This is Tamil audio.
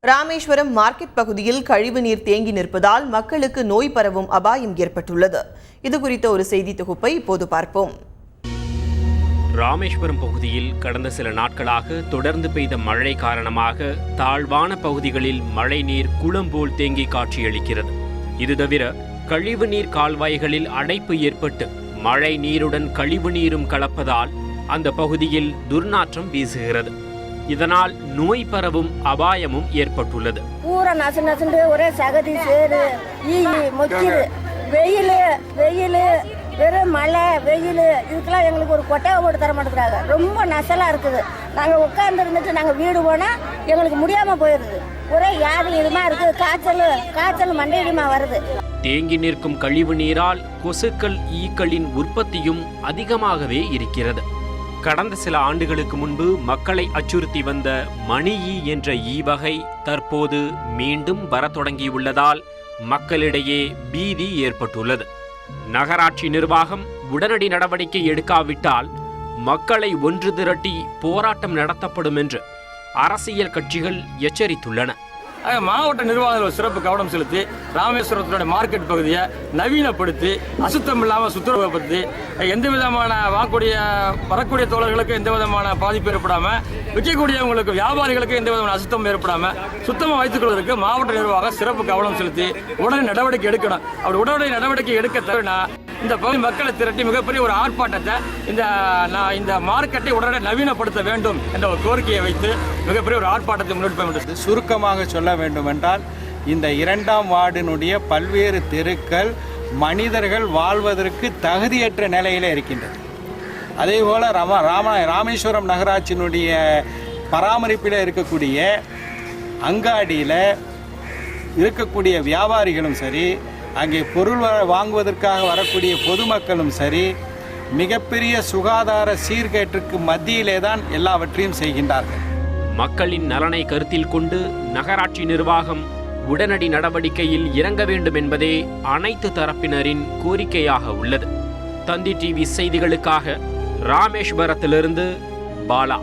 ராமேஸ்வரம் மார்க்கெட் பகுதியில் கழிவுநீர் தேங்கி நிற்பதால் மக்களுக்கு நோய் பரவும் அபாயம் ஏற்பட்டுள்ளது. இது குறித்த ஒரு செய்தி தொகுப்பை இப்போது பார்ப்போம். ராமேஸ்வரம் பகுதியில் கடந்த சில நாட்களாக தொடர்ந்து பெய்த மழை காரணமாக தாழ்வான பகுதிகளில் மழைநீர் குளம் போல் தேங்கி காட்சியளிக்கிறது. இது தவிர கழிவுநீர் கால்வாய்களில் அடைப்பு ஏற்பட்டு மழை நீருடன் கழிவுநீரும் கலப்பதால் அந்த பகுதியில் துர்நாற்றம் வீசுகிறது. இதனால் நோய் பரவும் அபாயமும் ஏற்பட்டுள்ளது. பூரா நசுண்டு ஒரே சகதி சேரு மொக்கிது. வெயில் வெறும் மழை வெயில் இதுக்கெல்லாம் எங்களுக்கு ஒரு கொட்டை போட்டு தர மாட்டேங்கிறாங்க. ரொம்ப நசலா இருக்குது. நாங்கள் உட்கார்ந்து இருந்துட்டு நாங்கள் வீடு போனால் எங்களுக்கு முடியாம போயிடுது. ஒரே யாரு இதுமா இருக்குது. காய்ச்சல் மண்டையடிமா வருது. தேங்கி நிற்கும் கழிவு நீரால் கொசுக்கள் ஈக்களின் உற்பத்தியும் அதிகமாகவே இருக்கிறது. கடந்த சில ஆண்டுகளுக்கு முன்பு மக்களை அச்சுறுத்தி வந்த மணி ஈ என்ற ஈ வகை தற்போது மீண்டும் வரத் தொடங்கியுள்ளதால் மக்களிடையே பீதி ஏற்பட்டுள்ளது. நகராட்சி நிர்வாகம் உடனடி நடவடிக்கை எடுக்காவிட்டால் மக்களை ஒன்று திரட்டி போராட்டம் நடத்தப்படும் என்று அரசியல் கட்சிகள் எச்சரித்துள்ளன. மாவட்ட நிர்வாகங்கள் சிறப்பு கவனம் செலுத்தி ராமேஸ்வரத்தினுடைய மார்க்கெட் பகுதியை நவீனப்படுத்தி அசுத்தம் இல்லாமல் சுத்தப்படுத்தி எந்த விதமான வரக்கூடிய தோழர்களுக்கு எந்த விதமான பாதிப்பு ஏற்படாமல் விற்கக்கூடியவங்களுக்கு வியாபாரிகளுக்கு எந்த விதமான அசுத்தம் ஏற்படாமல் சுத்தமாக வைத்துக் கொள்வதற்கு மாவட்ட நிர்வாகம் சிறப்பு கவனம் செலுத்தி உடனே நடவடிக்கை எடுக்கணும். அப்படி உடனடி நடவடிக்கை எடுக்க தவிர இந்த பகுதி மக்களை திரட்டி மிகப்பெரிய ஒரு ஆர்ப்பாட்டத்தை இந்த மார்க்கெட்டை உடனே நவீனப்படுத்த வேண்டும் என்ற ஒரு கோரிக்கையை வைத்து மிகப்பெரிய ஒரு ஆர்ப்பாட்டத்தை முன்னெடுப்ப சுருக்கமாக சொல்ல வேண்டுமென்றால் இந்த 2ஆம் வார்டினுடைய பல்வேறு தெருக்கள் மனிதர்கள் வாழ்வதற்கு தகுதியற்ற நிலையில் இருக்கின்றது. அதேபோல் ராமேஸ்வரம் நகராட்சியினுடைய பராமரிப்பில் இருக்கக்கூடிய அங்காடியில் இருக்கக்கூடிய வியாபாரிகளும் சரி, அங்கே பொருள் வாங்குவதற்காக வரக்கூடிய பொதுமக்களும் சரி, மிகப்பெரிய சுகாதார சீர்கேட்டுக்கு மத்தியிலே தான் எல்லாவற்றையும் செய்கின்றார்கள். மக்களின் நலனை கருத்தில் கொண்டு நகராட்சி நிர்வாகம் உடனடி நடவடிக்கையில் இறங்க வேண்டும் என்பதே அனைத்து தரப்பினரின் கோரிக்கையாக உள்ளது. தந்தி டிவி செய்திகளுக்காக ராமேஸ்வரத்திலிருந்து பாலா.